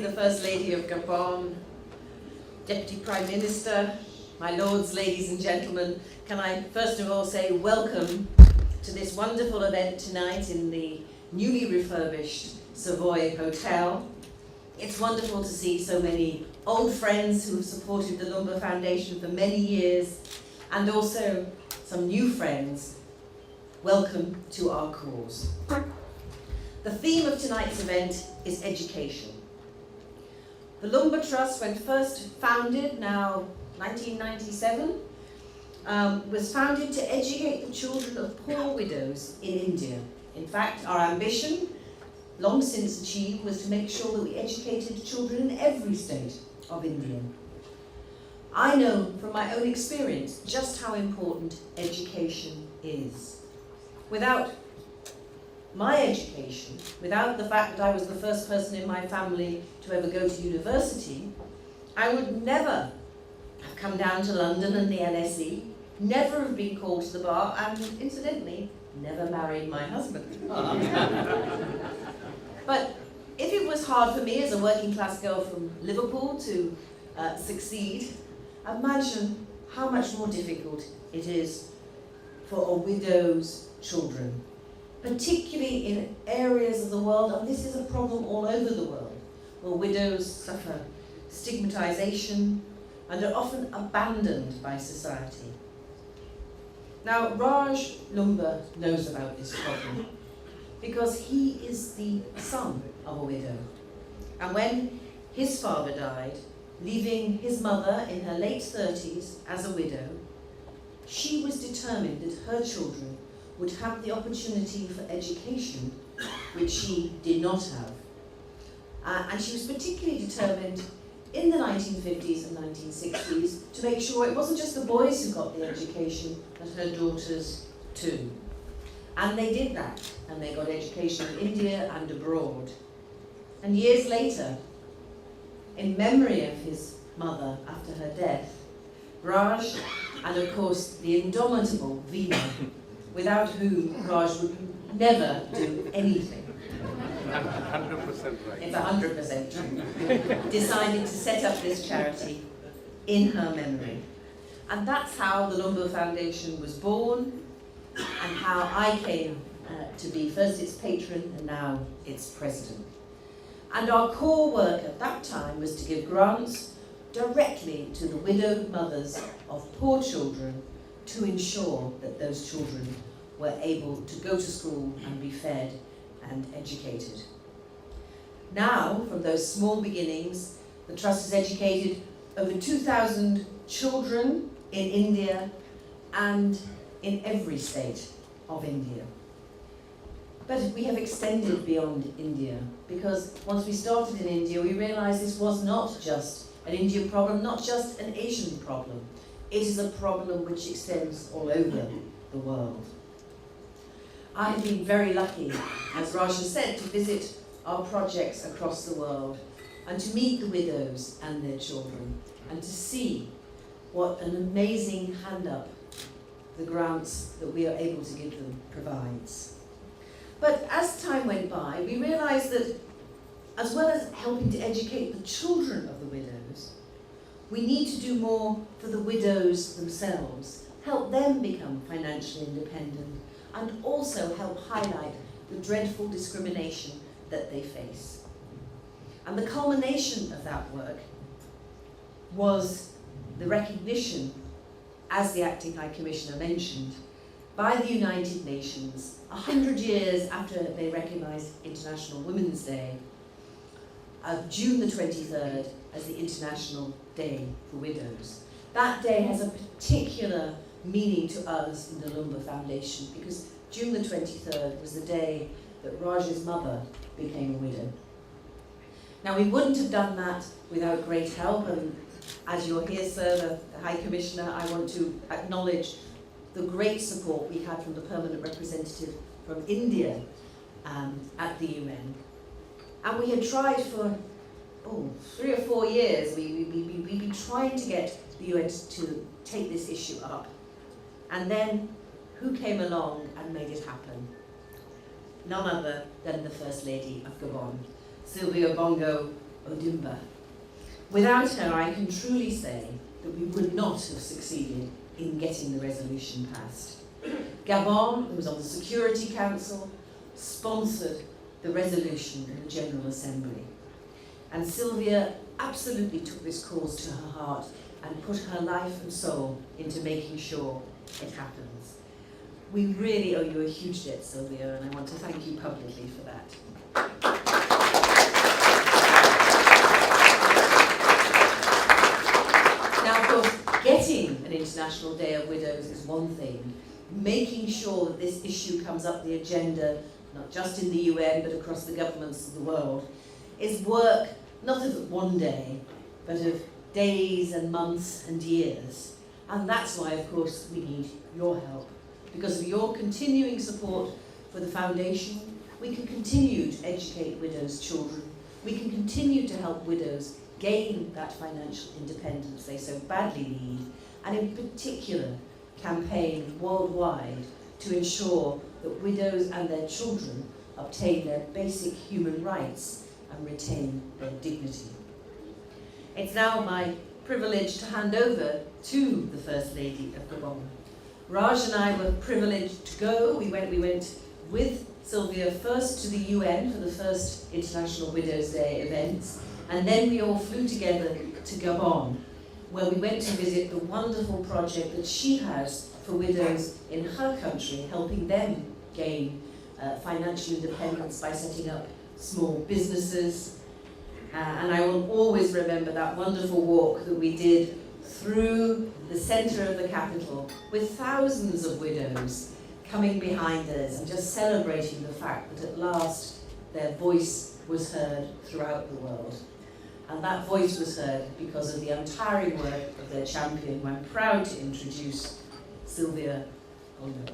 the First Lady of Gabon, Deputy Prime Minister, my lords, ladies and gentlemen, can I first of all say welcome to this wonderful event tonight in the newly refurbished Savoy Hotel. It's wonderful to see so many old friends who have supported the Lumba Foundation for many years, and also some new friends. Welcome to our cause. The theme of tonight's event is education. The Lumba Trust, when first founded, now 1997, was founded to educate the children of poor widows in India. In fact, our ambition, long since achieved, was to make sure that we educated children in every state of India. I know from my own experience just how important education is. Without my education, without the fact that I was the first person in my family to ever go to university, I would never have come down to London and the LSE, never have been called to the bar, and incidentally, never married my husband. But if it was hard for me as a working class girl from Liverpool to succeed, imagine how much more difficult it is for a widow's children, particularly in areas of the world, and this is a problem all over the world, where widows suffer stigmatization and are often abandoned by society. Now, Raj Lumba knows about this problem because he is the son of a widow. And when his father died, leaving his mother in her late 30s as a widow, she was determined that her children would have the opportunity for education, which she did not have. And she was particularly determined in the 1950s and 1960s to make sure it wasn't just the boys who got the education, but her daughters too. And they did that, and they got education in India and abroad. And years later, in memory of his mother after her death, Raj, and of course the indomitable Veena, without whom Raj would never do anything. 100% right. It's 100% true. Decided to set up this charity in her memory. And that's how the Lumba Foundation was born, and how I came to be first its patron and now its president. And our core work at that time was to give grants directly to the widowed mothers of poor children to ensure that those children were able to go to school and be fed and educated. Now, from those small beginnings, the Trust has educated over 2,000 children in India and in every state of India. But we have extended beyond India, because once we started in India, we realized this was not just an Indian problem, not just an Asian problem. It is a problem which extends all over the world. I have been very lucky, as Raj has said, to visit our projects across the world and to meet the widows and their children and to see what an amazing hand-up the grants that we are able to give them provides. But as time went by, we realized that as well as helping to educate the children of the widows, we need to do more for the widows themselves, help them become financially independent, and also help highlight the dreadful discrimination that they face. And the culmination of that work was the recognition, as the Acting High Commissioner mentioned, by the United Nations, 100 years after they recognised International Women's Day, of June the 23rd as the International Day for Widows. That day has a particular meaning to us in the Lumba Foundation because June the 23rd was the day that Raj's mother became a widow. Now, we wouldn't have done that without great help, and as you're here, sir, the High Commissioner, I want to acknowledge the great support we had from the permanent representative from India at the UN. And we had tried for 3 or 4 years, we'd been trying to get the UN to take this issue up. And then, who came along and made it happen? None other than the First Lady of Gabon, Sylvia Bongo Odimba. Without her, I can truly say that we would not have succeeded in getting the resolution passed. Gabon, who was on the Security Council, sponsored the resolution in the General Assembly. And Sylvia absolutely took this cause to her heart and put her life and soul into making sure it happens. We really owe you a huge debt, Sylvia, and I want to thank you publicly for that. Now, of course, getting an International Day of Widows is one thing. Making sure that this issue comes up the agenda, not just in the UN, but across the governments of the world, is work not of one day, but of days and months and years. And that's why, of course, we need your help. Because of your continuing support for the Foundation, we can continue to educate widows' children. We can continue to help widows gain that financial independence they so badly need, and in particular, campaign worldwide to ensure that widows and their children obtain their basic human rights and retain their dignity. It's now my privilege to hand over to the First Lady of Gabon. Raj and I were privileged to go. We went with Sylvia first to the UN for the first International Widows' Day events, and then we all flew together to Gabon, where we went to visit the wonderful project that she has for widows in her country, helping them gain financial independence by setting up small businesses. And I will always remember that wonderful walk that we did through the centre of the capital with thousands of widows coming behind us and just celebrating the fact that at last their voice was heard throughout the world. And that voice was heard because of the untiring work of their champion, who I'm proud to introduce, Sylvia Odimba.